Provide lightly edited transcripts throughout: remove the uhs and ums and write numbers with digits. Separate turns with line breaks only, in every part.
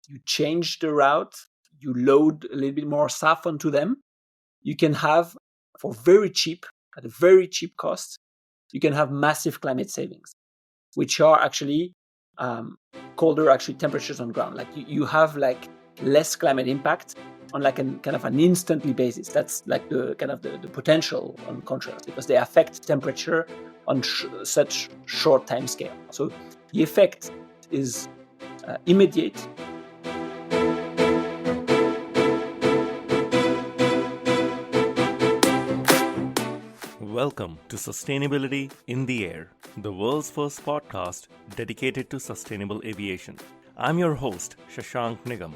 you change the route, you load a little bit more SAF onto them, you can have, for very cheap, at a very cheap cost, you can have massive climate savings, which are actually colder actually temperatures on ground. Like you have like less climate impact on like kind of an instantly basis. That's like the kind of the potential on contrails, because they affect temperature on such short time scale. So the effect is immediate.
Welcome to Sustainability in the Air, the world's first podcast dedicated to sustainable aviation. I'm your host, Shashank Nigam,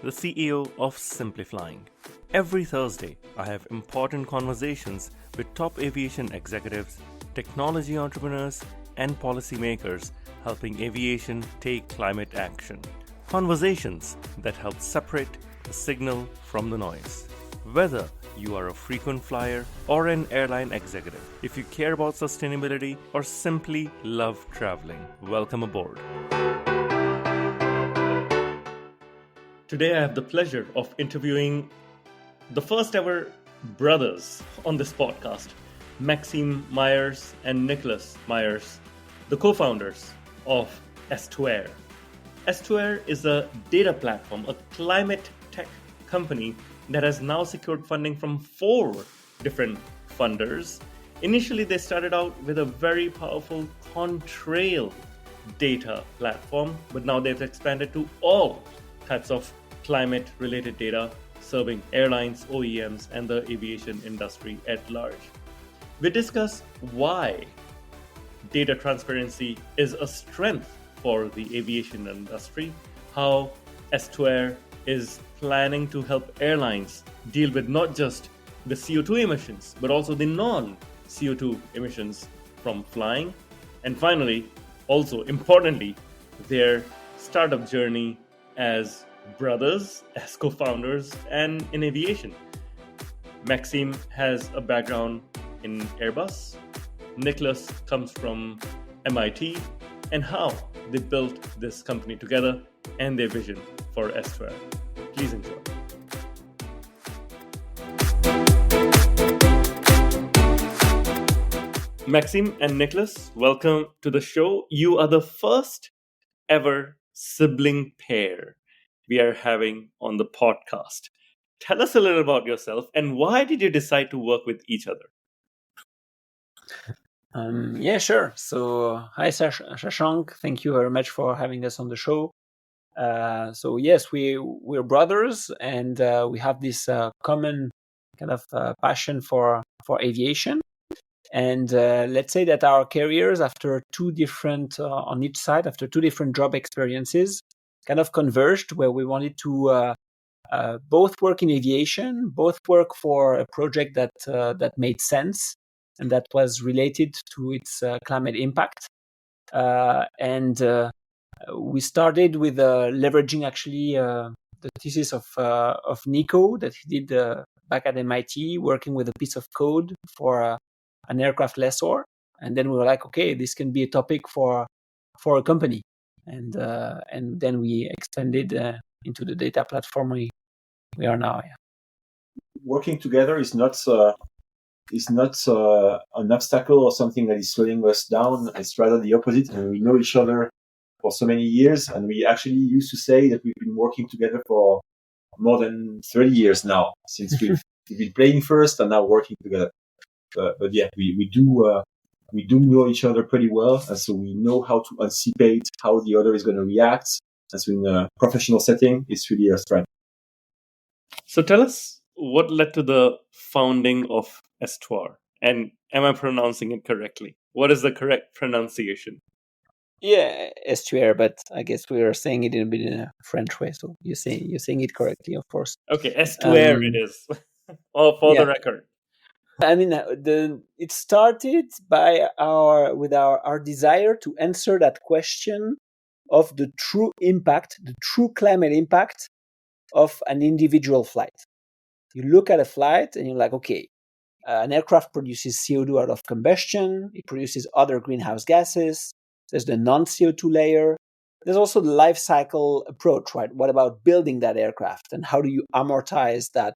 the CEO of Simplifying. Every Thursday, I have important conversations with top aviation executives, technology entrepreneurs, and policymakers helping aviation take climate action. Conversations that help separate the signal from the noise. Whether you are a frequent flyer or an airline executive, if you care about sustainability or simply love traveling, welcome aboard. Today I have the pleasure of interviewing the first ever brothers on this podcast, Maxime Myers and Nicolas Myers, the co-founders of Estuaire. Estuaire is a data platform, a climate tech company that has now secured funding from 4 different funders. Initially, they started out with a very powerful contrail data platform, but now they've expanded to all types of climate-related data, serving airlines, OEMs, and the aviation industry at large. We discuss why data transparency is a strength for the aviation industry, how Estuaire is planning to help airlines deal with not just the CO2 emissions, but also the non-CO2 emissions from flying. And finally, also importantly, their startup journey as brothers, as co-founders, and in aviation. Maxime has a background in Airbus. Nicolas comes from MIT, and how they built this company together and their vision for Estuaire. Please enjoy. Maxime and Nicolas, welcome to the show. You are the first ever sibling pair we are having on the podcast. Tell us a little about yourself and why did you decide to work with each other?
Yeah, sure. So, hi, Shashank. Thank you very much for having us on the show. So yes, we're brothers, and we have this common kind of passion for aviation. And let's say that our careers, after 2 different on each side, after 2 different job experiences, kind of converged, where we wanted to both work in aviation, both work for a project that made sense and that was related to its climate impact. We started with leveraging actually the thesis of Nico that he did back at MIT, working with a piece of code for an aircraft lessor. And then we were like, okay, this can be a topic for a company. And then we expanded into the data platform we are now. Yeah.
Working together is not an obstacle or something that is slowing us down. It's rather the opposite. And we know each other for so many years, and we actually used to say that we've been working together for more than 30 years now, since we've been playing first and now working together. But yeah, we do know each other pretty well, and so we know how to anticipate how the other is going to react. And so in a professional setting, it's really a strength.
So tell us what led to the founding of Estuaire, and am I pronouncing it correctly? What is the correct pronunciation?
Yeah, Estuaire, but I guess we are saying it in a French way, so you're saying it correctly, of course.
Okay, Estuaire it is. For the record.
I mean, it started by our desire to answer that question of the true impact, the true climate impact of an individual flight. You look at a flight and you're like, okay, an aircraft produces CO2 out of combustion. It produces other greenhouse gases. There's the non-CO2 layer. there's also the life cycle approach, right? What about building that aircraft, and how do you amortize that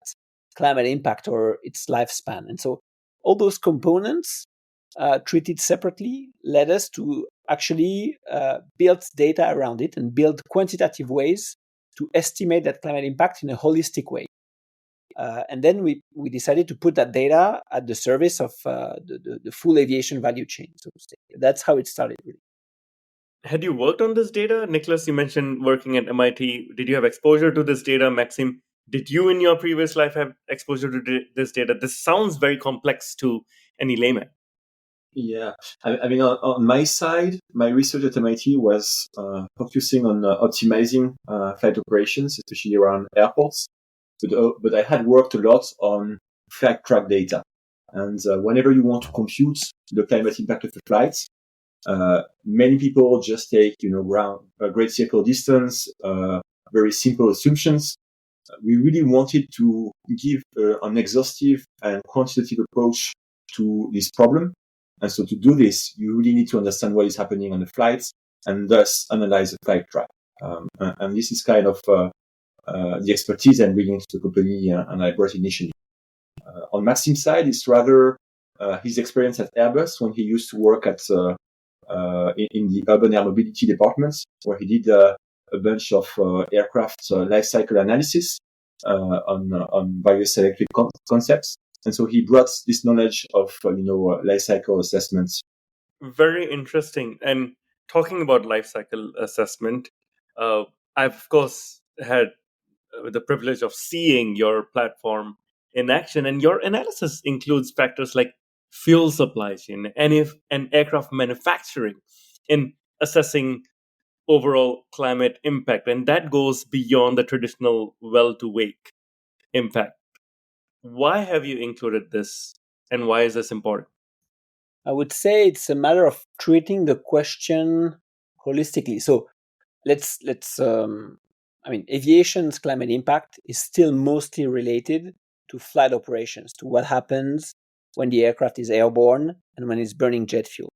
climate impact or its lifespan? And so all those components treated separately led us to actually build data around it and build quantitative ways to estimate that climate impact in a holistic way. And then we decided to put that data at the service of the full aviation value chain. So that's how it started, really.
Had you worked on this data? Nicholas, you mentioned working at MIT. Did you have exposure to this data? Maxime, did you in your previous life have exposure to this data? This sounds very complex to any layman.
Yeah, I mean, on my side, my research at MIT was focusing on optimizing flight operations, especially around airports. But I had worked a lot on flight track data. And whenever you want to compute the climate impact of a flight, many people just take, great circle distance, very simple assumptions. We really wanted to give an exhaustive and quantitative approach to this problem. And so to do this, you really need to understand what is happening on the flights and thus analyze the flight track. And this is kind of the expertise I'm bringing to the company and I brought initially. On Maxime's side, it's rather his experience at Airbus when he used to work at in the urban air mobility departments, where he did a bunch of aircraft life cycle analysis on various electric concepts. And so he brought this knowledge of, life cycle assessments.
Very interesting. And talking about life cycle assessment, I've, of course, had the privilege of seeing your platform in action. And your analysis includes factors like fuel supply chain and aircraft manufacturing in assessing overall climate impact. And that goes beyond the traditional well to wake impact. Why have you included this, and why is this important?
I would say it's a matter of treating the question holistically. So let's aviation's climate impact is still mostly related to flight operations, to what happens when the aircraft is airborne and when it's burning jet fuel.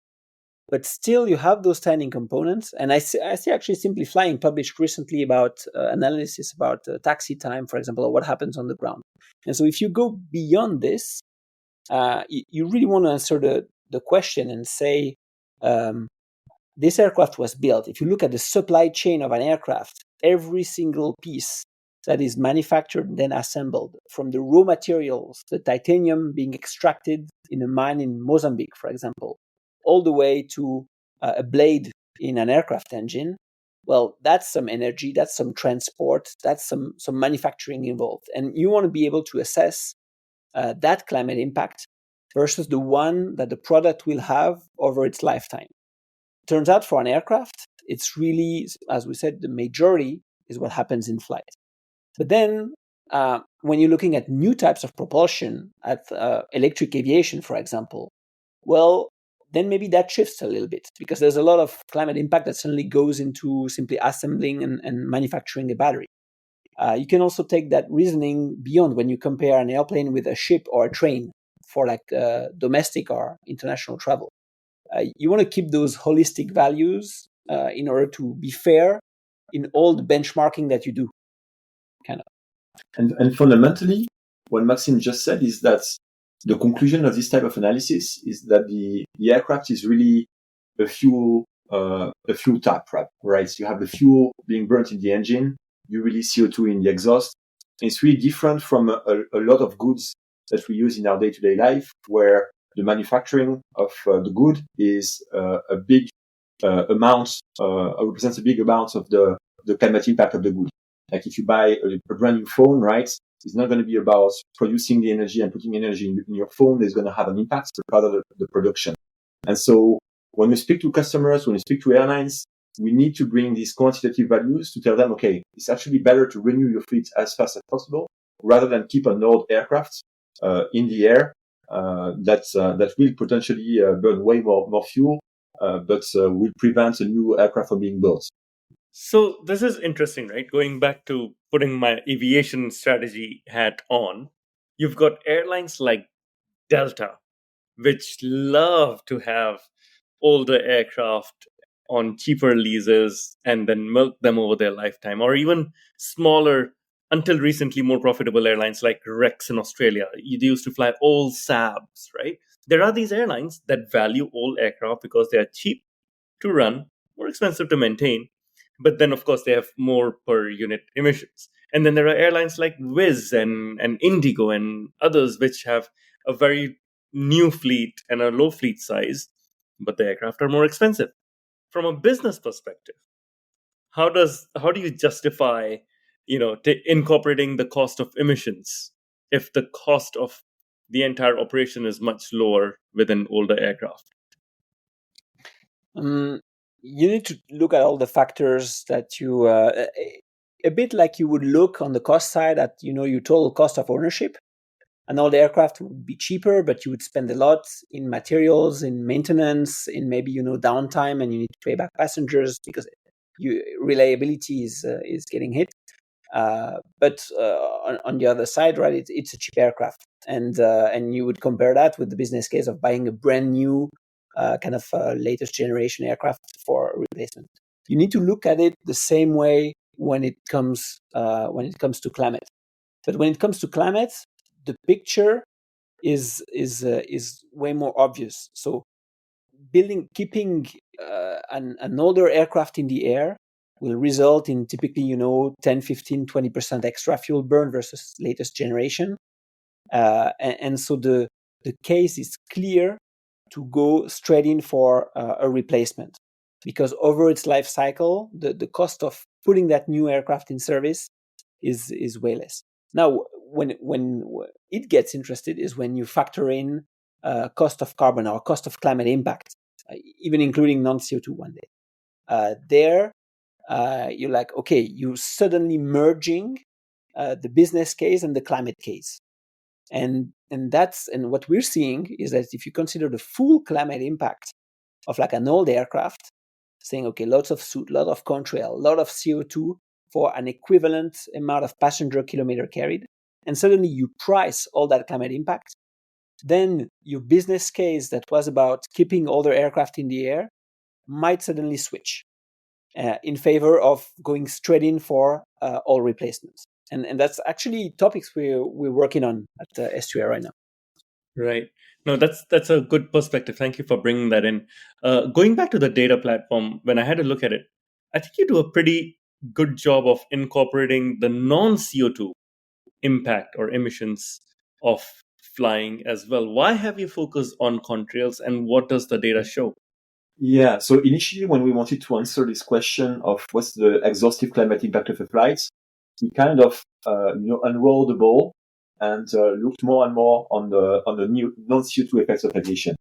But still, you have those standing components. And I see actually Simply Flying published recently about analysis about taxi time, for example, or what happens on the ground. And so if you go beyond this, you really want to answer the question and say, this aircraft was built. If you look at the supply chain of an aircraft, every single piece that is manufactured and then assembled, from the raw materials, the titanium being extracted in a mine in Mozambique, for example, all the way to a blade in an aircraft engine, well, that's some energy, that's some transport, that's some manufacturing involved. And you want to be able to assess that climate impact versus the one that the product will have over its lifetime. Turns out for an aircraft, it's really, as we said, the majority is what happens in flight. But then when you're looking at new types of propulsion, at electric aviation, for example, well, then maybe that shifts a little bit, because there's a lot of climate impact that suddenly goes into simply assembling and manufacturing a battery. You can also take that reasoning beyond when you compare an airplane with a ship or a train for like domestic or international travel. You want to keep those holistic values in order to be fair in all the benchmarking that you do. Kind of.
And fundamentally, what Maxime just said is that the conclusion of this type of analysis is that the aircraft is really a fuel type, right? So you have the fuel being burnt in the engine, you release CO2 in the exhaust. And it's really different from a lot of goods that we use in our day-to-day life, where the manufacturing of the good is a big amount, represents a big amount of the climate impact of the good. Like if you buy a brand new phone, right? It's not going to be about producing the energy and putting energy in your phone. There's going to have an impact part of the production. And so when we speak to customers, when we speak to airlines, we need to bring these quantitative values to tell them, okay, it's actually better to renew your fleet as fast as possible rather than keep an old aircraft in the air that will potentially burn way more fuel, but will prevent a new aircraft from being built.
So this is interesting, right? Going back to putting my aviation strategy hat on, you've got airlines like Delta, which love to have older aircraft on cheaper leases and then milk them over their lifetime, or even smaller, until recently more profitable airlines like Rex in Australia. You used to fly old Sabs, right? There are these airlines that value old aircraft because they are cheap to run, more expensive to maintain, but then of course they have more per unit emissions. And then there are airlines like Wizz and Indigo and others which have a very new fleet and a low fleet size, but the aircraft are more expensive. From a business perspective, how do you justify incorporating the cost of emissions if the cost of the entire operation is much lower with an older aircraft?
You need to look at all the factors that you a bit like you would look on the cost side at your total cost of ownership. And all the aircraft would be cheaper, but you would spend a lot in materials, in maintenance, in maybe downtime, and you need to pay back passengers because reliability is getting hit. But on the other side, right, it's a cheap aircraft, and you would compare that with the business case of buying a brand new kind of latest generation aircraft for replacement. You need to look at it the same way when it comes to climate. But when it comes to climate, the picture is way more obvious. So keeping an older aircraft in the air will result in typically 10, 15, 20% extra fuel burn versus latest generation. And so the case is clear to go straight in for a replacement, because over its life cycle, the cost of putting that new aircraft in service is way less. Now, when it gets interested is when you factor in cost of carbon or cost of climate impact, even including non-CO2 one day. There, you're like, okay, you're suddenly merging the business case and the climate case. And what we're seeing is that if you consider the full climate impact of like an old aircraft, saying, okay, lots of soot, lot of contrail, lot of CO2 for an equivalent amount of passenger kilometer carried, and suddenly you price all that climate impact, then your business case that was about keeping older aircraft in the air might suddenly switch in favor of going straight in for all replacements. And that's actually topics we're working on at Estuaire right now.
Right. No, that's a good perspective. Thank you for bringing that in. Going back to the data platform, when I had a look at it, I think you do a pretty good job of incorporating the non-CO2 impact or emissions of flying as well. Why have you focused on contrails, and what does the data show?
Yeah, so initially when we wanted to answer this question of what's the exhaustive climate impact of a flight, we kind of unrolled the ball and looked more and more on the new non-CO2 effects of aviation.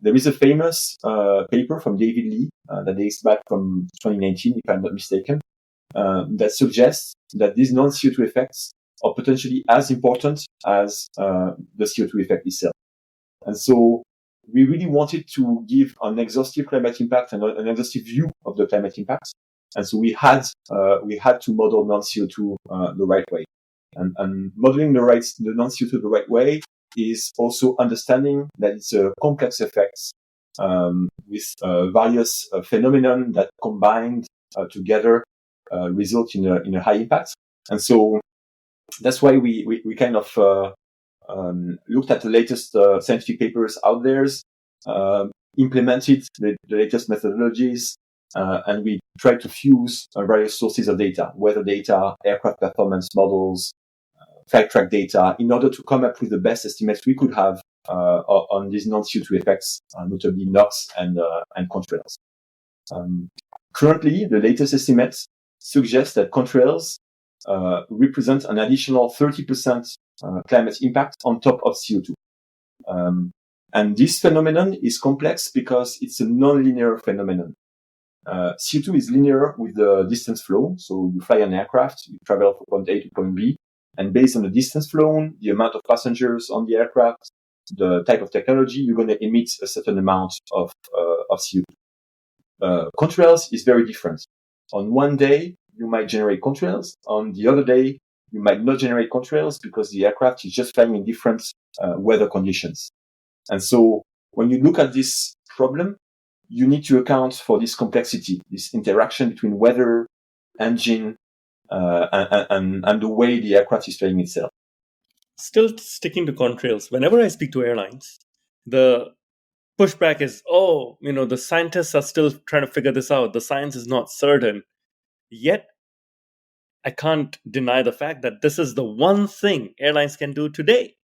There is a famous paper from David Lee that dates back from 2019, if I'm not mistaken, that suggests that these non-CO2 effects are potentially as important as the CO2 effect itself. And so we really wanted to give an exhaustive climate impact and an exhaustive view of the climate impact. And so we had to model non-CO2 the right way. And modeling the non-CO2 the right way is also understanding that it's a complex effect with various phenomena that combined together result in a high impact. And so that's why we kind of looked at the latest scientific papers out there, implemented the latest methodologies, and we tried to fuse various sources of data, weather data, aircraft performance models, flight track data, in order to come up with the best estimates we could have on these non-CO2 effects, notably NOx and contrails. Currently, the latest estimates suggest that contrails represent an additional 30% climate impact on top of CO2. And this phenomenon is complex because it's a non-linear phenomenon. CO2 is linear with the distance flown. So you fly an aircraft, you travel from point A to point B, and based on the distance flown, the amount of passengers on the aircraft, the type of technology, you're going to emit a certain amount of CO2. Contrails is very different. On one day, you might generate contrails. On the other day, you might not generate contrails because the aircraft is just flying in different weather conditions. And so when you look at this problem, you need to account for this complexity, this interaction between weather, engine, and the way the aircraft is flying itself.
Still sticking to contrails, whenever I speak to airlines, the pushback is, the scientists are still trying to figure this out. The science is not certain. Yet, I can't deny the fact that this is the one thing airlines can do today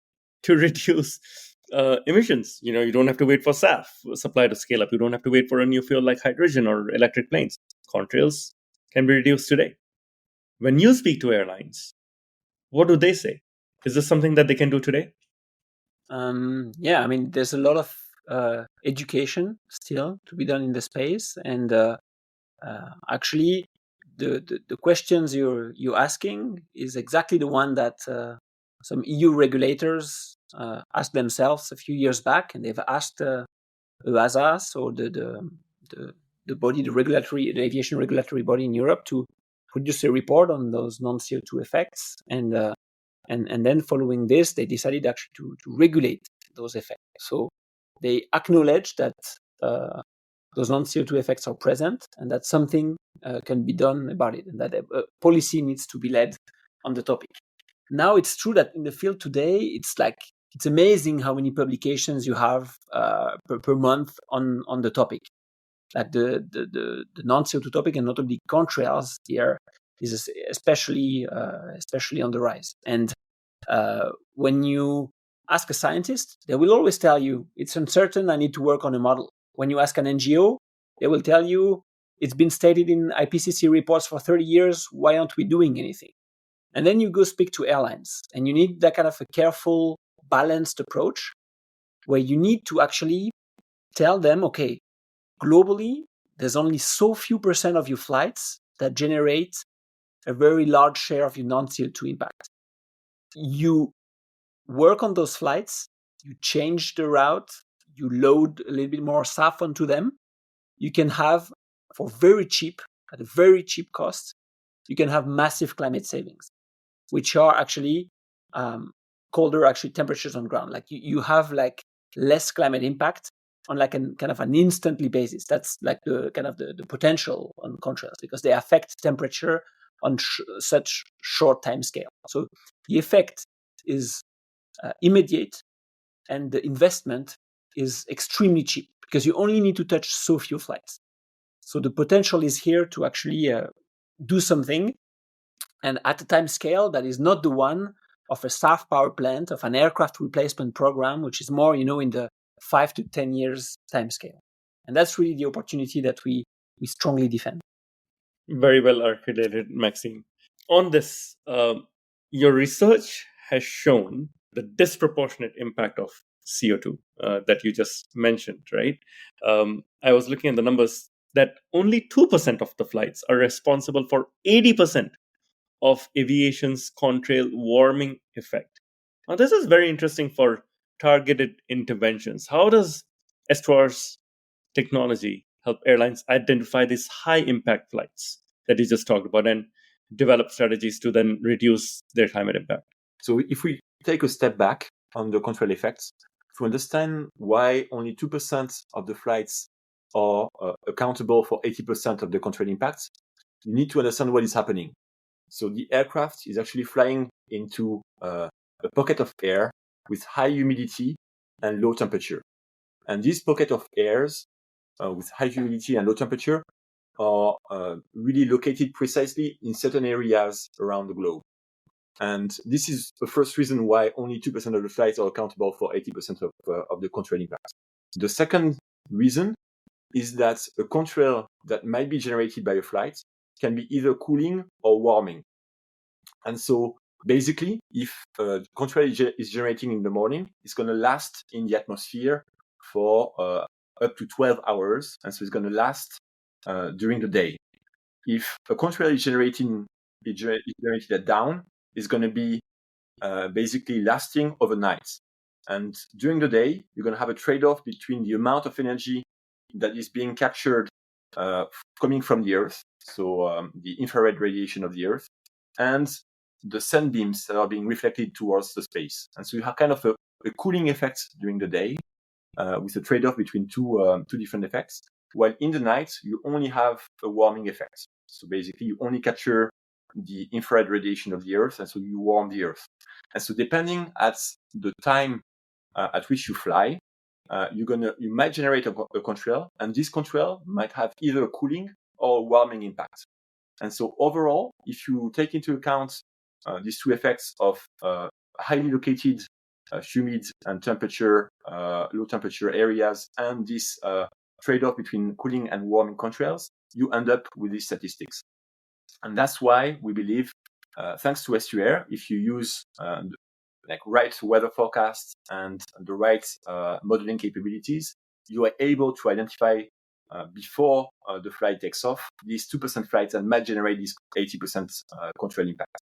to reduce emissions. You don't have to wait for SAF supply to scale up. You don't have to wait for a new fuel like hydrogen or electric planes. Contrails can be reduced today. When you speak to airlines, what do they say? Is this something that they can do today?
There's a lot of education still to be done in the space, and actually, the questions you're asking is exactly the one that some EU regulators asked themselves a few years back, and they've asked EASA, so the body, the aviation regulatory body in Europe, to produce a report on those non-CO2 effects, and then following this, they decided actually to regulate those effects. So they acknowledge that those non-CO2 effects are present and that something can be done about it, and that a policy needs to be led on the topic. Now, it's true that in the field today, it's amazing how many publications you have per month on the topic. Like the non-CO2 topic, and not only contrails here, is especially on the rise. And when you ask a scientist, they will always tell you it's uncertain, I need to work on a model. When you ask an NGO, they will tell you it's been stated in IPCC reports for 30 years, why aren't we doing anything? And then you go speak to airlines, and you need that kind of a careful, balanced approach where you need to actually tell them, okay, globally, there's only so few % of your flights that generate a very large share of your non-CO2 impact. You work on those flights, you change the route, you load a little bit more SAF onto them, you can have, for very cheap, at a very cheap cost, you can have massive climate savings, which are actually colder temperatures on ground. Like you have like less climate impact on like an kind of an instantly basis. That's like the kind of the potential on contrails, because they affect temperature on such short time scale. So the effect is immediate, and the investment is extremely cheap because you only need to touch so few flights. So the potential is here to actually do something, and at a time scale that is not the one of a SAF power plant, of an aircraft replacement program, which is more, in the 5 to 10 years time scale. And that's really the opportunity that we strongly defend.
Very well articulated, Maxime. On this, your research has shown the disproportionate impact of CO2 that you just mentioned, right? I was looking at the numbers that only 2% of the flights are responsible for 80% of aviation's contrail warming effect. Now, this is very interesting for targeted interventions. How does Estuaire's technology help airlines identify these high impact flights that you just talked about and develop strategies to then reduce their climate impact?
So if we take a step back on the contrail effects, to understand why only 2% of the flights are accountable for 80% of the contrail impacts, you need to understand what is happening. So the aircraft is actually flying into a pocket of air with high humidity and low temperature. And this pocket of airs with high humidity and low temperature are really located precisely in certain areas around the globe. And this is the first reason why only 2% of the flights are accountable for 80% of the contrail impact. The second reason is that a contrail that might be generated by a flight can be either cooling or warming. And so basically, if the contrail is generating in the morning, it's going to last in the atmosphere for up to 12 hours. And so it's going to last during the day. If a contrail is generated at dawn, it's going to be basically lasting overnight. And during the day, you're going to have a trade-off between the amount of energy that is being captured coming from the Earth, so the infrared radiation of the Earth, and the sunbeams that are being reflected towards the space. And so you have kind of a cooling effect during the day with a trade-off between two different effects. while in the night, you only have a warming effect. So basically, you only capture the infrared radiation of the Earth, and so you warm the Earth. And so depending at the time at which you fly, you might generate a contrail, and this contrail might have either a cooling or a warming impact. And so overall, if you take into account these two effects of highly located, humid and low temperature areas, and this trade-off between cooling and warming contrails, you end up with these statistics. And that's why we believe, thanks to Estuaire, if you use right weather forecasts and the right modeling capabilities, you are able to identify before the flight takes off these 2% flights and might generate these 80% contrail impact.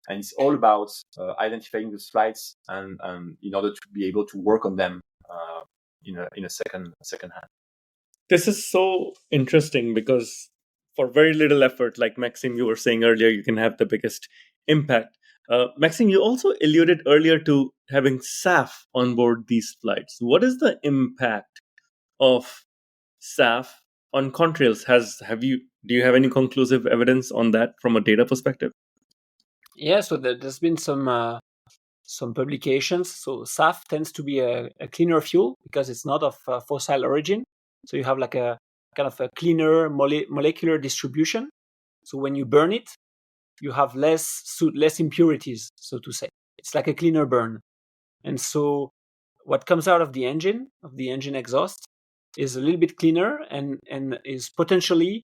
And it's all about identifying those flights and in order to be able to work on them in a second hand.
This is so interesting because for very little effort, like Maxime, you were saying earlier, you can have the biggest impact. Maxime, you also alluded earlier to having SAF on board these flights. What is the impact of SAF on contrails? Do you have any conclusive evidence on that from a data perspective?
Yeah, so there's been some publications. So SAF tends to be a cleaner fuel because it's not of fossil origin. So you have like a kind of a cleaner molecular distribution. So when you burn it, you have less impurities, so to say. It's like a cleaner burn. And so what comes out of the engine exhaust, is a little bit cleaner and is potentially,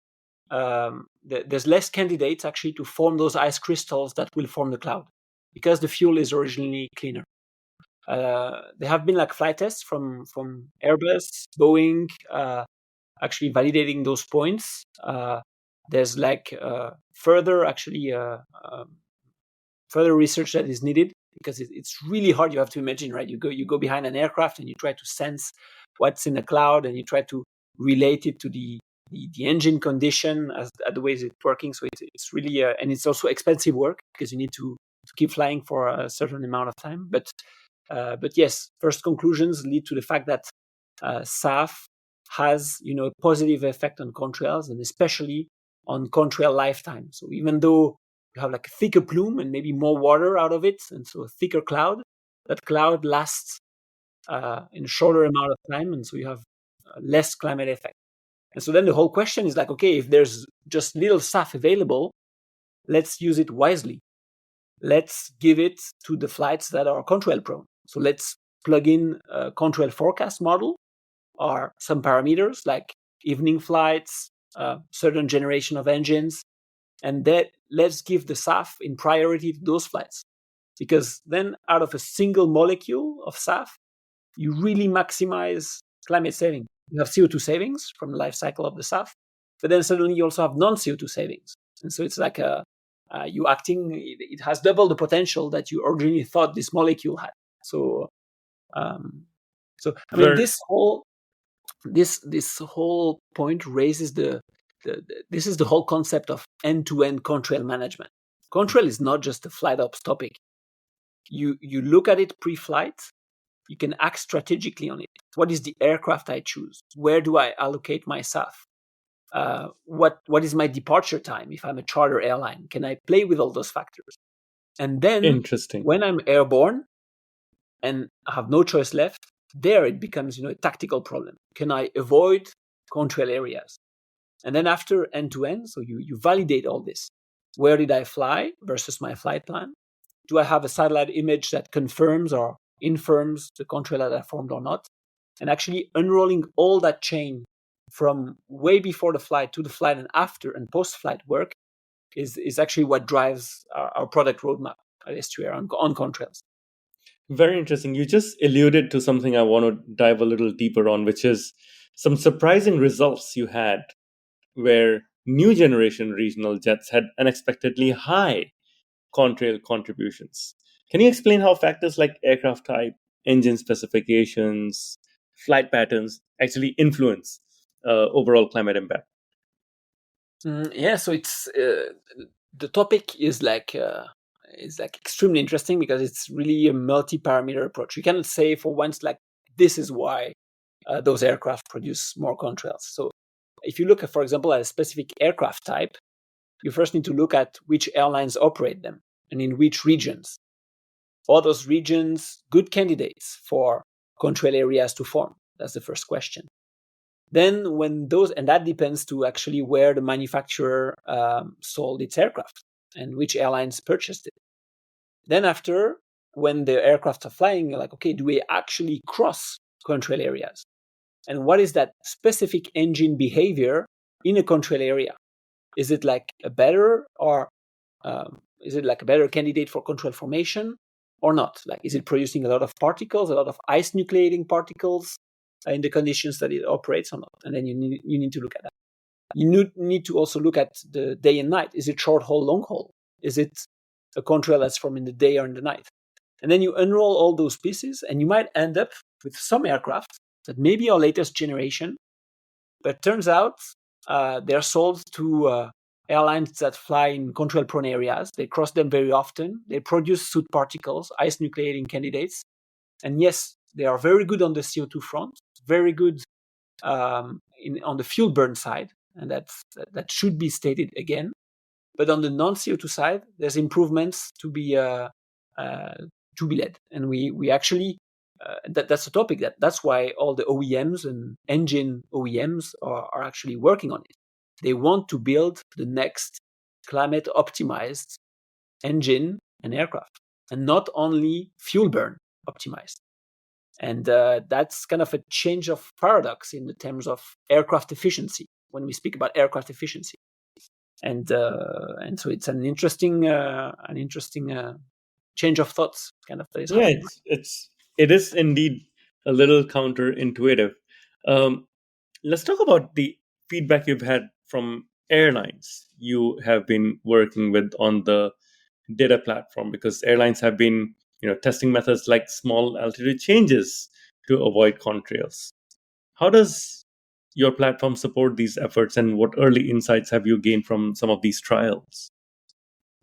there's less candidates actually to form those ice crystals that will form the cloud because the fuel is originally cleaner. There have been like flight tests from Airbus, Boeing, actually validating those points. There's like further research that is needed because it's really hard. You have to imagine, right? You go behind an aircraft and you try to sense what's in the cloud and you try to relate it to the engine condition as the way it's working. So it's really and it's also expensive work because you need to keep flying for a certain amount of time. But yes, first conclusions lead to the fact that SAF has a positive effect on contrails and especially on contrail lifetime. So even though you have like a thicker plume and maybe more water out of it, and so a thicker cloud, that cloud lasts in a shorter amount of time, and so you have less climate effect. And so then the whole question is like, okay, if there's just little SAF available, let's use it wisely. Let's give it to the flights that are contrail prone. So let's plug in a contrail forecast model or some parameters like evening flights, certain generation of engines, and that let's give the SAF in priority to those flights. Because then out of a single molecule of SAF, you really maximize climate saving. You have CO2 savings from the life cycle of the SAF, but then suddenly you also have non-CO2 savings. And so it's like it has double the potential that you originally thought this molecule had. So, I mean, this whole point raises this is the whole concept of end-to-end contrail management. Contrail is not just a flight ops topic. You look at it pre-flight. You can act strategically on it. What is the aircraft I choose? Where do I allocate my SAF? What is my departure time if I'm a charter airline? Can I play with all those factors? And then when I'm airborne and I have no choice left, there it becomes a tactical problem. Can I avoid contrail areas? And then after end-to-end, so you validate all this. Where did I fly versus my flight plan? Do I have a satellite image that confirms or infirms the contrail that I formed or not? And actually unrolling all that chain from way before the flight to the flight and after and post-flight work is actually what drives our product roadmap at Estuaire on contrails.
Very interesting. You just alluded to something I want to dive a little deeper on, which is some surprising results you had where new generation regional jets had unexpectedly high contrail contributions. Can you explain how factors like aircraft type, engine specifications, flight patterns actually influence overall climate impact?
Yeah, so it's the topic is like extremely interesting because it's really a multi-parameter approach. You cannot say for once like this is why those aircraft produce more contrails. So if you look at, for example, at a specific aircraft type, you first need to look at which airlines operate them and in which regions. Are those regions good candidates for contrail areas to form? That's the first question. Then and that depends to actually where the manufacturer sold its aircraft and which airlines purchased it. Then after, when the aircraft are flying, you're like, okay, do we actually cross contrail areas? And what is that specific engine behavior in a contrail area? Is it like a better candidate for contrail formation or not? Like, is it producing a lot of particles, a lot of ice nucleating particles in the conditions that it operates or not? And then you need to look at that. You need to also look at the day and night. Is it short haul, long haul? Is it a contrail that's from in the day or in the night? And then you unroll all those pieces, and you might end up with some aircraft that may be our latest generation, but turns out they're sold to airlines that fly in contrail-prone areas. They cross them very often. They produce soot particles, ice nucleating candidates. And yes, they are very good on the CO2 front, very good on the fuel burn side, and that should be stated again. But on the non-CO2 side, there's improvements to be led, and we actually that's a topic that's why all the OEMs and engine OEMs are actually working on it. They want to build the next climate optimized engine and aircraft, and not only fuel burn optimized. And that's kind of a change of paradox in the terms of aircraft efficiency when we speak about aircraft efficiency. And so it's an interesting change of thoughts kind of that is happening.
It is indeed a little counterintuitive. Let's talk about the feedback you've had from airlines you have been working with on the data platform, because airlines have been testing methods like small altitude changes to avoid contrails. How does your platform support these efforts, and what early insights have you gained from some of these trials?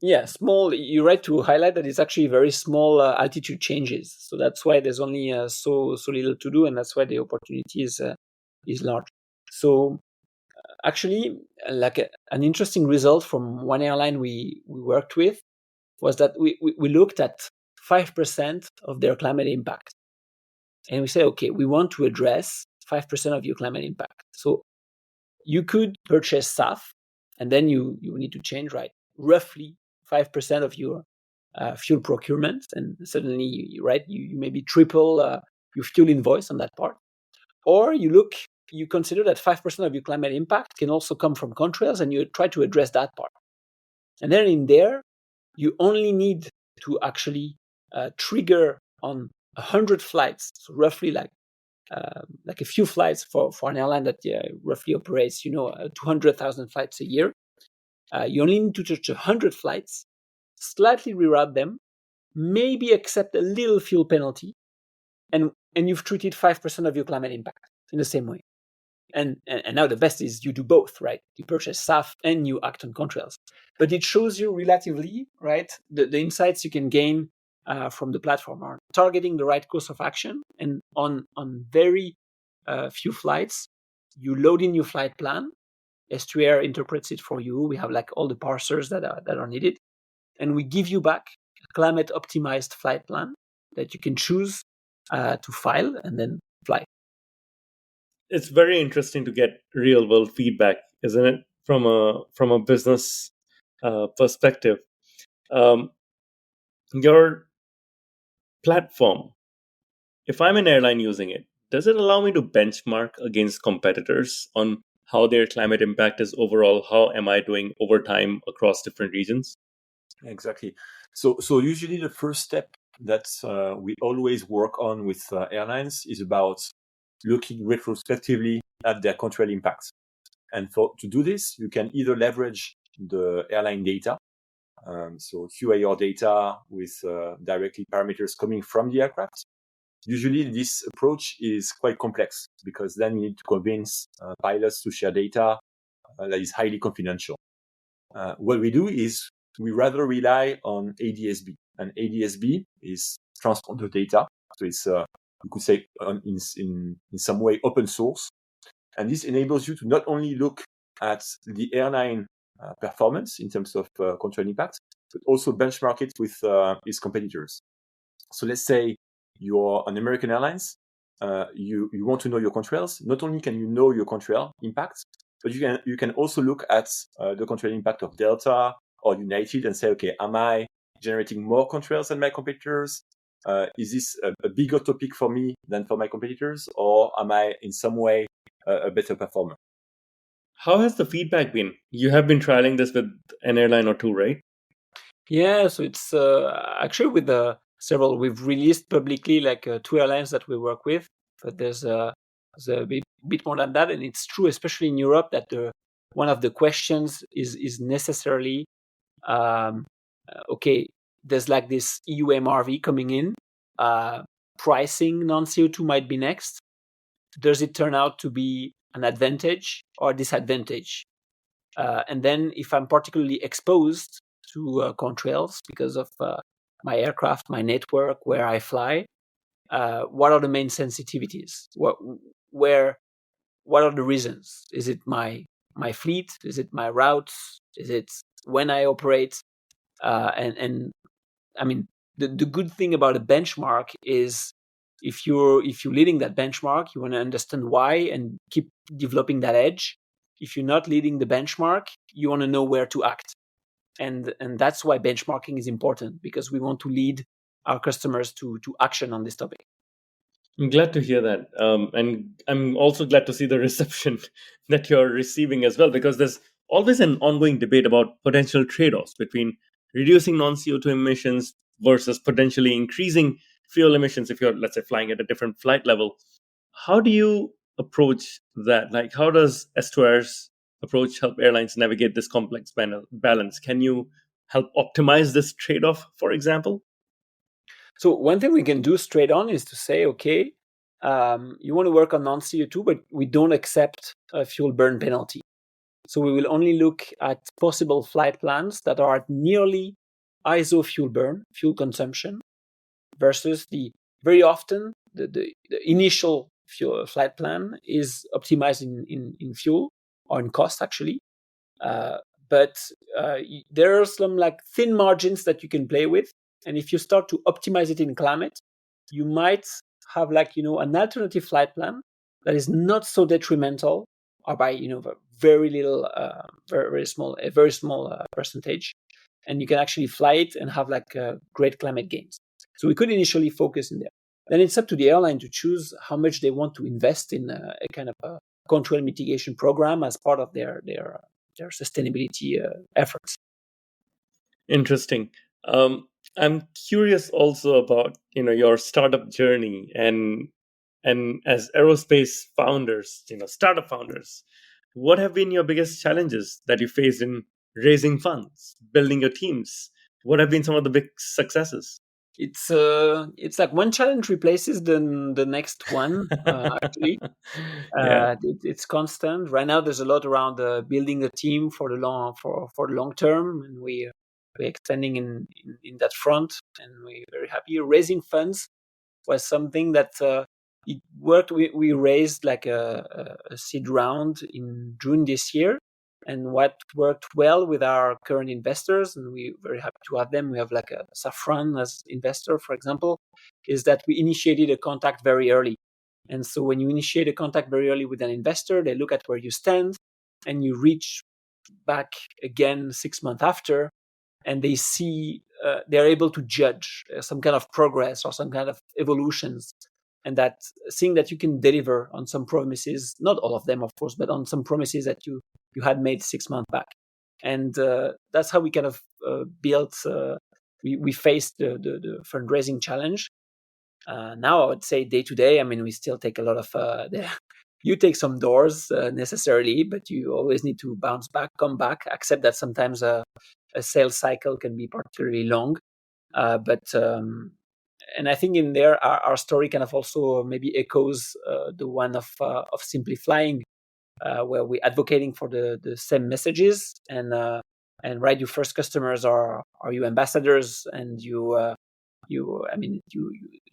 Yeah, small. You're right to highlight that it's actually very small altitude changes. So that's why there's only so little to do, and that's why the opportunity is large. So actually, like an interesting result from one airline we worked with was that we looked at 5% of their climate impact, and we said, okay, we want to address 5% of your climate impact. So you could purchase SAF, and then you need to change, right, roughly 5% of your fuel procurement, and suddenly you maybe triple your fuel invoice on that part. Or you consider that 5% of your climate impact can also come from contrails, and you try to address that part. And then in there, you only need to actually trigger on 100 flights, so roughly like a few flights for an airline that roughly operates 200,000 flights a year. You only need to touch 100 flights, slightly reroute them, maybe accept a little fuel penalty, and you've treated 5% of your climate impact in the same way. And now the best is you do both, right? You purchase SAF and you act on contrails. But it shows you relatively, right, the insights you can gain from the platform are targeting the right course of action, and on very few flights, you load in your flight plan. Estuaire interprets it for you. We have like all the parsers that are needed, and we give you back a climate optimized flight plan that you can choose to file and then fly.
It's very interesting to get real world feedback, isn't it, from a business perspective. Your platform, if I'm an airline using it, does it allow me to benchmark against competitors on how their climate impact is overall? How am I doing over time across different regions?
Exactly. So usually the first step that we always work on with airlines is about looking retrospectively at their contrail impacts. And to do this, you can either leverage the airline data, so QAR data with directly parameters coming from the aircraft. Usually this approach is quite complex because then you need to convince pilots to share data that is highly confidential. What we do is we rather rely on ADSB, and ADSB is transponder data. So it's, you could say in some way open source. And this enables you to not only look at the airline performance in terms of contrail impact, but also benchmark it with its competitors. So let's say you're an American Airlines, you want to know your contrails. Not only can you know your contrail impact, but you can also look at the contrail impact of Delta or United and say, okay, am I generating more contrails than my competitors? Is this a bigger topic for me than for my competitors, or am I in some way a better performer?
How has the feedback been? You have been trialing this with an airline or two, right?
Yeah, so it's actually with several. We've released publicly like 2 airlines that we work with, but there's a bit more than that, and it's true, especially in Europe, that one of the questions is necessarily okay. There's like this EU MRV coming in. Pricing non-CO2 might be next. Does it turn out to be an advantage or a disadvantage? And then if I'm particularly exposed to contrails because of my aircraft, my network, where I fly, what are the main sensitivities? What are the reasons? Is it my fleet? Is it my routes? Is it when I operate? And I mean, the good thing about a benchmark is if you're leading that benchmark, you want to understand why and keep developing that edge. If you're not leading the benchmark, you want to know where to act. And that's why benchmarking is important, because we want to lead our customers to action on this topic.
I'm glad to hear that. And I'm also glad to see the reception that you're receiving as well, because there's always an ongoing debate about potential trade-offs between reducing non-CO2 emissions versus potentially increasing fuel emissions if you're, let's say, flying at a different flight level. How do you approach that? Like, how does Estuaire's approach help airlines navigate this complex balance? Can you help optimize this trade-off, for example?
So one thing we can do straight on is to say, okay, you want to work on non-CO2, but we don't accept a fuel burn penalty. So we will only look at possible flight plans that are at nearly ISO fuel burn, fuel consumption, versus very often the initial fuel flight plan is optimized in fuel or in cost actually. But there are some like thin margins that you can play with. And if you start to optimize it in climate, you might have like, an alternative flight plan that is not so detrimental, or by, very little, very small percentage. And you can actually fly it and have like great climate gains. So we could initially focus in there. Then it's up to the airline to choose how much they want to invest in a kind of a contrail mitigation program as part of their sustainability efforts.
Interesting. I'm curious also about your startup journey and as aerospace founders, startup founders, what have been your biggest challenges that you faced in raising funds, building your teams? What have been some of the big successes?
It's like one challenge replaces the next one. Actually,
Yeah.
it's constant. Right now, there's a lot around building a team for the long term, and we're extending in that front, and we're very happy. Raising funds was something that it worked. We raised like a seed round in June this year. And what worked well with our current investors, and we're very happy to have them, we have like a Safran as investor, for example, is that we initiated a contact very early. And so when you initiate a contact very early with an investor, they look at where you stand, and you reach back again 6 months after, and they see they're able to judge some kind of progress or some kind of evolutions, and that seeing that you can deliver on some promises, not all of them, of course, but on some promises that you had made 6 months back. And that's how we kind of built, we faced the fundraising challenge. Now I would say day to day, I mean, we still take a lot of, you take some doors necessarily, but you always need to bounce back, come back, accept that sometimes a sales cycle can be particularly long. And I think in there, our story kind of also maybe echoes the one of Simply Flying, where we're advocating for the same messages, and right, your first customers are your ambassadors, and you're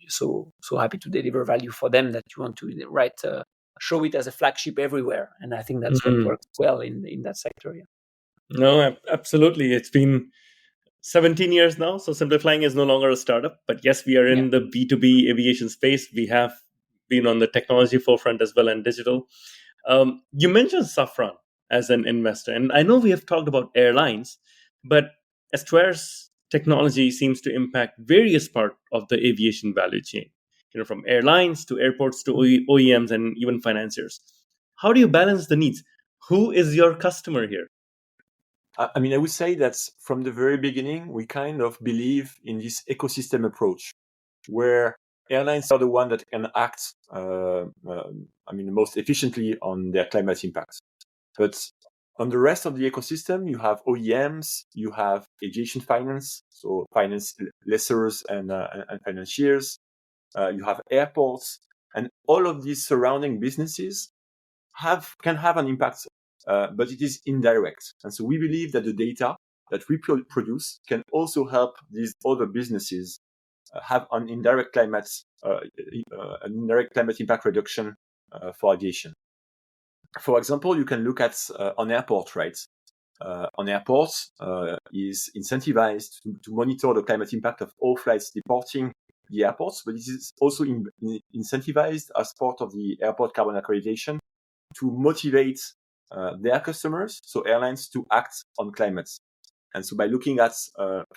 so happy to deliver value for them that you want to write show it as a flagship everywhere. And I think that's what works well in that sector. Yeah.
No, absolutely. It's been 17 years now. So Simplifying is no longer a startup. But yes, we are in the B2B aviation space. We have been on the technology forefront as well and digital. You mentioned Safran as an investor. And I know we have talked about airlines, but Estuaire's technology seems to impact various parts of the aviation value chain, from airlines to airports to OEMs and even financiers. How do you balance the needs? Who is your customer here?
I mean, I would say that from the very beginning, we kind of believe in this ecosystem approach, where airlines are the one that can act, most efficiently on their climate impact. But on the rest of the ecosystem, you have OEMs, you have aviation finance, so finance lessors and financiers. You have airports, and all of these surrounding businesses can have an impact, but it is indirect. And so we believe that the data that we produce can also help these other businesses have an indirect climate impact reduction for aviation. For example, you can look at on airport, right? On airports is incentivized to monitor the climate impact of all flights departing the airports, but it is also incentivized as part of the airport carbon accreditation to motivate their customers, so airlines, to act on climate. And so by looking at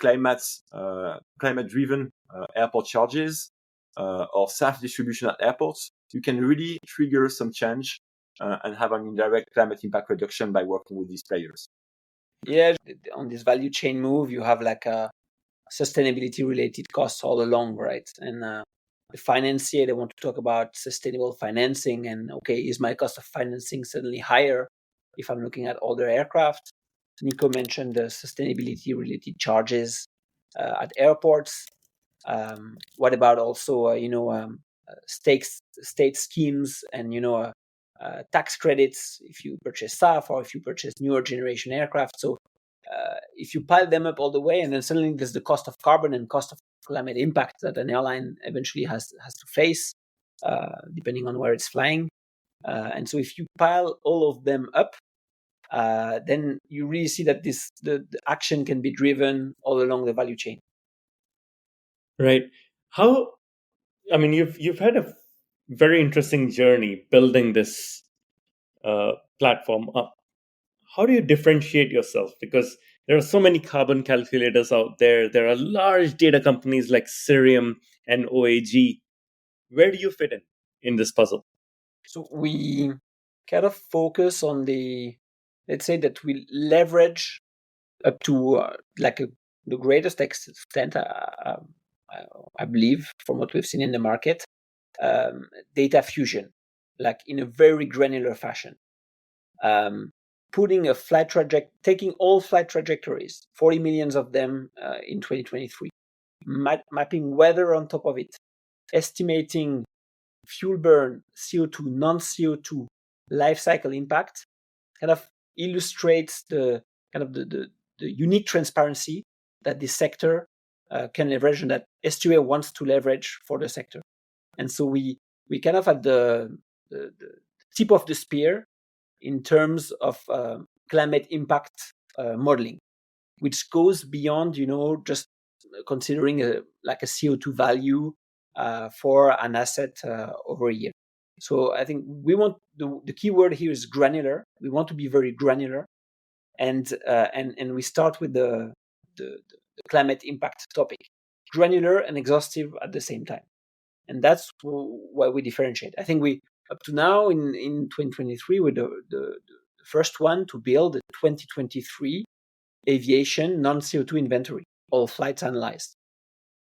climate-driven airport charges or SAF distribution at airports, you can really trigger some change and have an indirect climate impact reduction by working with these players.
Yeah, on this value chain move, you have like a sustainability-related costs all along, right? And the financier, they want to talk about sustainable financing, and okay, is my cost of financing suddenly higher if I'm looking at older aircraft? Nico mentioned the sustainability-related charges at airports. What about also, state schemes and tax credits if you purchase SAF or if you purchase newer generation aircraft? So if you pile them up all the way, and then suddenly there's the cost of carbon and cost of climate impact that an airline eventually has to face, depending on where it's flying. And so if you pile all of them up, then you really see that the action can be driven all along the value chain.
Right. You've had a very interesting journey building this platform up. How do you differentiate yourself? Because there are so many carbon calculators out there. There are large data companies like Cerium and OAG. Where do you fit in this puzzle?
So we kind of focus on let's say that we leverage up to the greatest extent, I believe, from what we've seen in the market, data fusion, like in a very granular fashion. Putting taking all flight trajectories, 40 million of them in 2023, mapping weather on top of it, estimating fuel burn, CO2, non-CO2 life cycle impact, kind of illustrates the unique transparency that this sector can leverage and that Estuaire wants to leverage for the sector. And so we kind of at the tip of the spear in terms of climate impact modeling, which goes beyond, just considering a CO2 value for an asset over a year. So I think we want the key word here is granular. We want to be very granular, and we start with the climate impact topic, granular and exhaustive at the same time, and that's why we differentiate. I think we up to now in 2023 we're the first one to build a 2023 aviation non-CO2 inventory, all flights analyzed.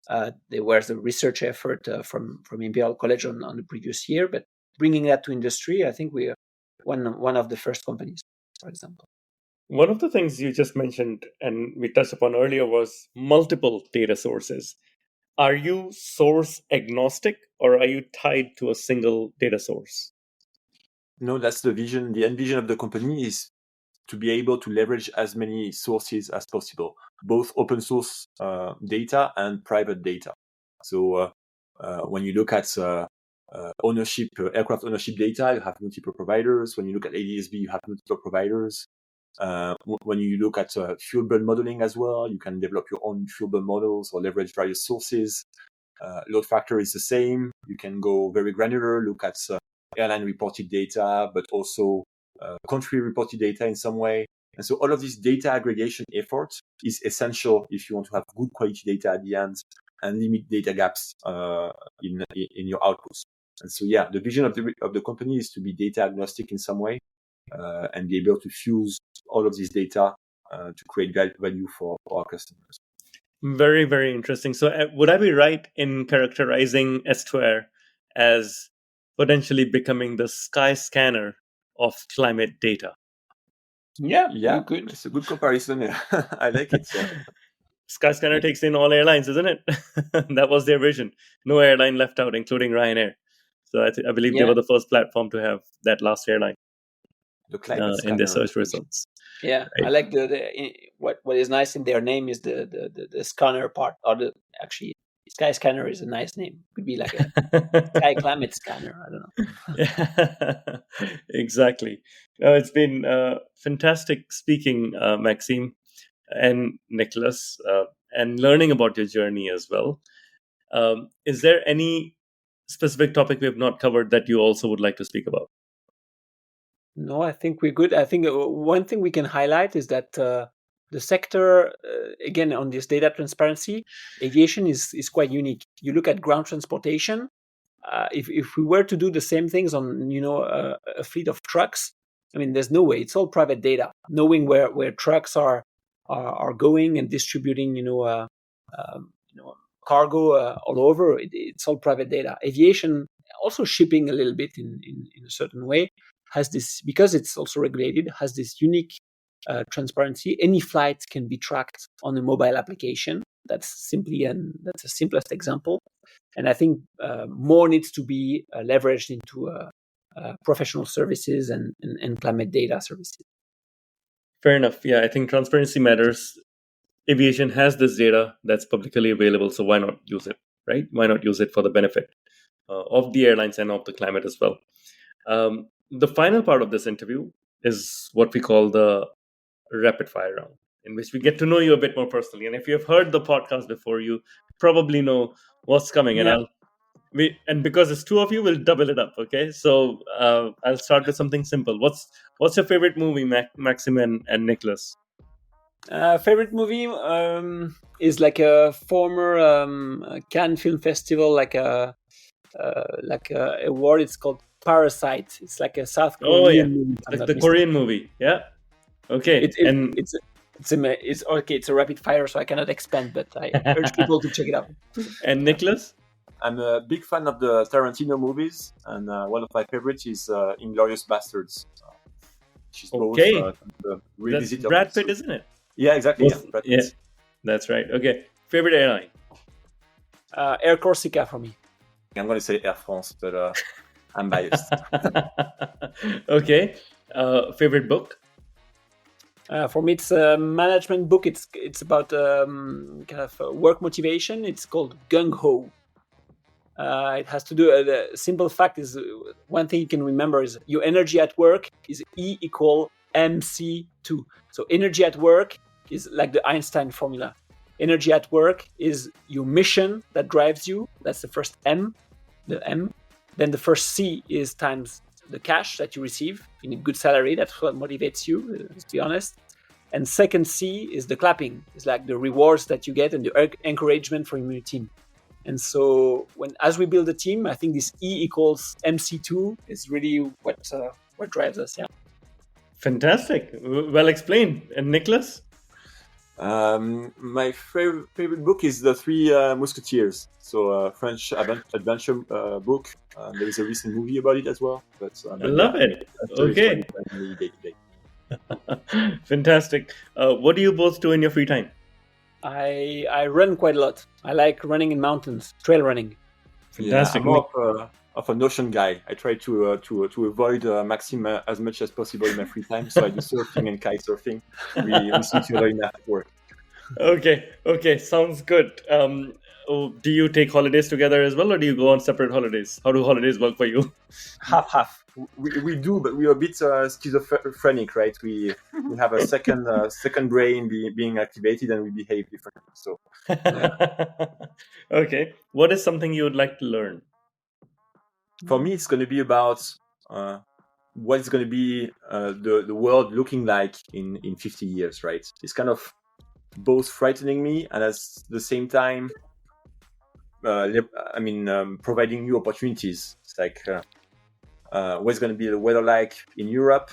There was a research effort from Imperial College on the previous year, but bringing that to industry, I think we are one of the first companies, for example.
One of the things you just mentioned and we touched upon earlier was multiple data sources. Are you source agnostic or are you tied to a single data source?
No, that's the vision. The end vision of the company is to be able to leverage as many sources as possible, both open source data and private data. So when you look at ownership, aircraft ownership data, you have multiple providers. When you look at ADSB, you have multiple providers. When you look at fuel burn modeling as well, you can develop your own fuel burn models or leverage various sources. Load factor is the same. You can go very granular, look at airline reported data, but also country reported data in some way. And so all of this data aggregation effort is essential if you want to have good quality data at the end and limit data gaps in your outputs. And so, yeah, the vision of the company is to be data agnostic in some way and be able to fuse all of this data to create value for our customers.
Very, very interesting. So would I be right in characterizing Estuaire as potentially becoming the sky scanner of climate data?
Yeah, good.
It's a good comparison. I like it. So.
Skyscanner takes in all airlines, isn't it? That was their vision. No airline left out, including Ryanair. So I believe they were the first platform to have that last airline in their search results.
Yeah, right. I like what is nice in their name is the scanner part, or actually Sky Scanner is a nice name. Could be like a Sky Climate Scanner. I don't know.
Yeah, exactly. It's been fantastic speaking, Maxime and Nicolas, and learning about your journey as well. Is there any specific topic we have not covered that you also would like to speak about?
No, I think we're good. I think one thing we can highlight is that the sector, again, on this data transparency, aviation is quite unique. You look at ground transportation. If we were to do the same things on, a fleet of trucks, I mean, there's no way. It's all private data. Knowing where trucks are going and distributing, cargo all over, it's all private data. Aviation, also shipping a little bit in a certain way, has this, because it's also regulated, has this unique transparency. Any flight can be tracked on a mobile application. That's the simplest example. And I think more needs to be leveraged into professional services and climate data services.
Fair enough. Yeah, I think transparency matters. Aviation has this data that's publicly available, so why not use it, right? Why not use it for the benefit of the airlines and of the climate as well? The final part of this interview is what we call the rapid fire round, in which we get to know you a bit more personally. And if you have heard the podcast before, you probably know what's coming.
Yeah.
And because it's two of you, we'll double it up. Okay, so I'll start with something simple. What's your favorite movie, Maxime and Nicolas?
Favorite movie is like a former Cannes Film Festival, like a award. It's called Parasite. It's like a South Korean movie.
Like the Korean movie. Yeah. Okay.
It's okay. It's a rapid fire, so I cannot expand, but I urge people to check it out.
And Nicolas?
I'm a big fan of the Tarantino movies, and one of my favorites is Inglourious Bastards. She's
okay.
That's
Brad Pitt, isn't it?
Yeah, exactly.
Yeah, that's right. Okay. Favorite airline?
Air Corsica for me.
I'm going to say Air France, but I'm biased.
Okay. Favorite book?
For me, it's a management book. It's about kind of work motivation. It's called Gung Ho. It has to do. The simple fact is, one thing you can remember is your energy at work is E equal MC2. So energy at work is like the Einstein formula. Energy at work is your mission that drives you. That's the first M, the M. Then the first C is times the cash that you receive. You need good salary. That's what motivates you, let's be honest. And second C is the clapping. It's like the rewards that you get and the encouragement from your team. And so as we build a team, I think this E equals MC2 is really what drives us. Yeah.
Fantastic. Well explained. And Nicolas?
My favorite book is The Three Musketeers. So a French adventure book. There is a recent movie about it as well. But
I love it. Okay. Fantastic. What do you both do in your free time?
I run quite a lot. I like running in mountains, trail running.
Fantastic.
Yeah, I'm more of an ocean guy. I try to avoid Maxime as much as possible in my free time. So I do surfing and kite surfing. We see each other in that work.
Okay, sounds good. Do you take holidays together as well, or do you go on separate holidays? How do holidays work for you?
Half.
We do, but we are a bit schizophrenic, right? We have a second brain being activated, and we behave differently. So
Okay, what is something you would like to learn?
for me, it's going to be about what is going to be the world looking like in 50 years, right? It's kind of both frightening me and at the same time, providing new opportunities. It's like what's going to be the weather like in Europe?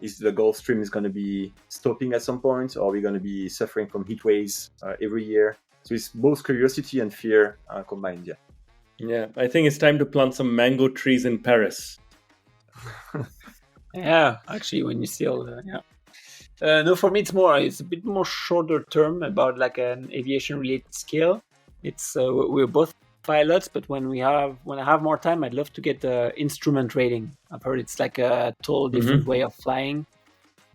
Is the Gulf Stream is going to be stopping at some point, or are we going to be suffering from heat waves every year? So it's both curiosity and fear combined. Yeah.
Yeah, I think it's time to plant some mango trees in Paris.
Yeah, actually, when you still, no, for me it's a bit more shorter term about like an aviation related skill. It's we're both pilots, but when I have more time, I'd love to get instrument rating. I've heard it's like a total different way of flying.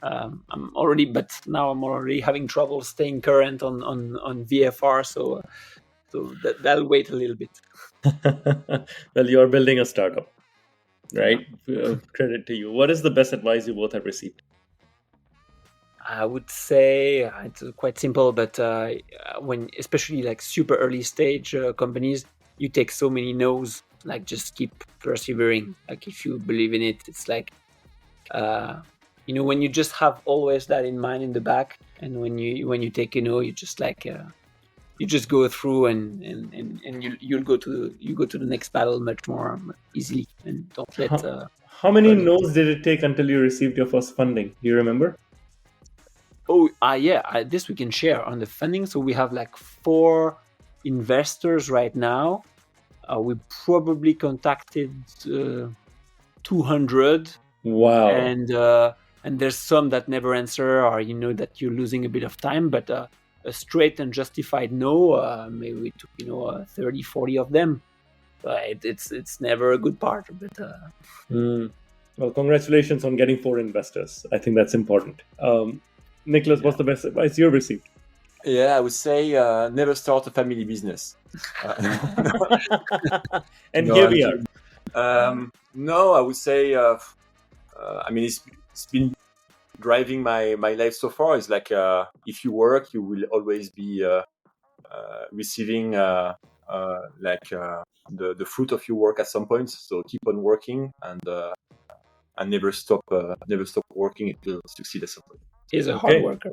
But now I'm already having trouble staying current on VFR, so that'll wait a little bit.
Well, you're building a startup, right? Credit to you. What is the best advice you both have received?
I would say it's quite simple, but when especially like super early stage companies, you take so many no's. Like just keep persevering. Like if you believe in it, it's like when you just have always that in mind in the back, and when you take a no, you just like you just go through and you go to the next battle much more easily, and don't let.
How many no's did it take until you received your first funding? Do you remember?
Oh, this we can share on the funding. So we have like 4 investors right now. We probably contacted 200.
Wow.
And there's some that never answer, or that you're losing a bit of time. But a straight and justified no, maybe we took 30, 40 of them. It's never a good part. But
well, congratulations on getting 4 investors. I think that's important. Nicolas, what's the best advice you've received?
Yeah, I would say never start a family business.
And here we are.
No, I would say, it's been driving my life so far. It's like if you work, you will always be receiving the fruit of your work at some point. So keep on working and never stop working. It will succeed at some point.
He's a hard worker.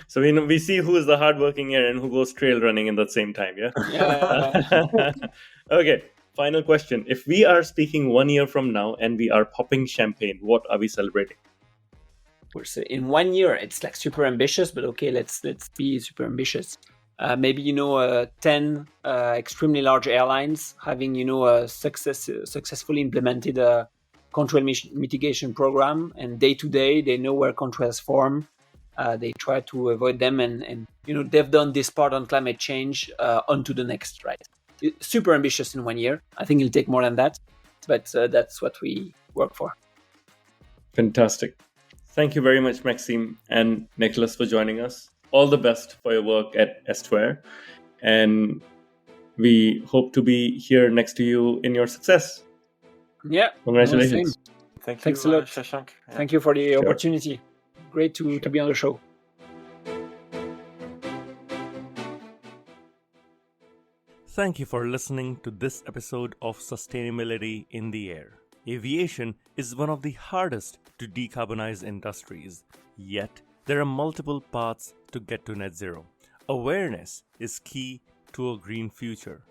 So we see who is the hardworking here and who goes trail running in the same time. Yeah. Okay. Final question. If we are speaking 1 year from now and we are popping champagne, what are we celebrating?
We're in 1 year. It's like super ambitious, but okay, let's be super ambitious. Maybe 10 extremely large airlines having successfully implemented a contrail mitigation program, and day to day they know where contrails form. They try to avoid them, and they've done this part on climate change onto the next, right? Super ambitious in 1 year. I think it'll take more than that, but that's what we work for.
Fantastic. Thank you very much, Maxime and Nicolas, for joining us. All the best for your work at Estuaire, and we hope to be here next to you in your success.
Yeah.
Congratulations.
Thanks
a lot,
Shashank. Yeah.
Thank you for the opportunity. Great to be on the show.
Thank you for listening to this episode of Sustainability in the Air. Aviation is one of the hardest to decarbonize industries, yet there are multiple paths to get to net zero. Awareness is key to a green future.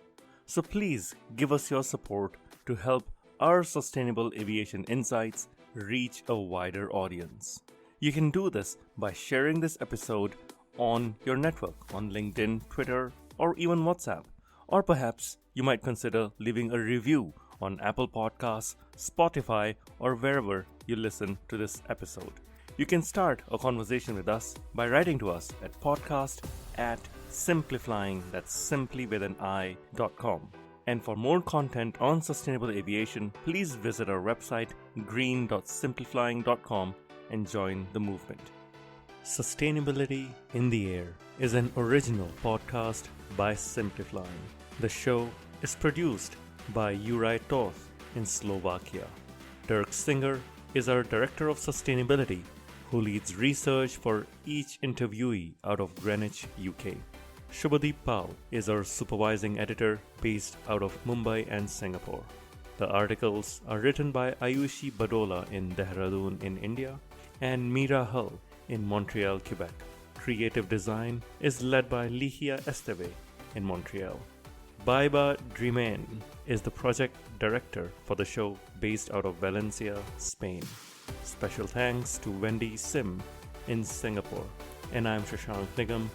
So please give us your support to help our sustainable aviation insights reach a wider audience. You can do this by sharing this episode on your network, on LinkedIn, Twitter, or even WhatsApp. Or perhaps you might consider leaving a review on Apple Podcasts, Spotify, or wherever you listen to this episode. You can start a conversation with us by writing to us at podcast@simpliflying, that's simply with an i.com. And for more content on sustainable aviation, please visit our website green.simpliflying.com and join the movement. Sustainability in the Air is an original podcast by Simplifying. The show is produced by Juraj Toth in Slovakia. Dirk Singer is our Director of Sustainability, who leads research for each interviewee out of Greenwich, UK. Shubhadeep Pal is our Supervising Editor based out of Mumbai and Singapore. The articles are written by Ayushi Badola in Dehradun in India and Mira Hull in Montreal, Quebec. Creative design is led by Ligia Esteve in Montreal. Baiba Dreamen is the project director for the show based out of Valencia, Spain. Special thanks to Wendy Sim in Singapore. And I'm Shashank Nigam,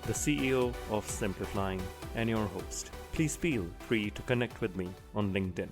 the CEO of Simplifying and your host. Please feel free to connect with me on LinkedIn.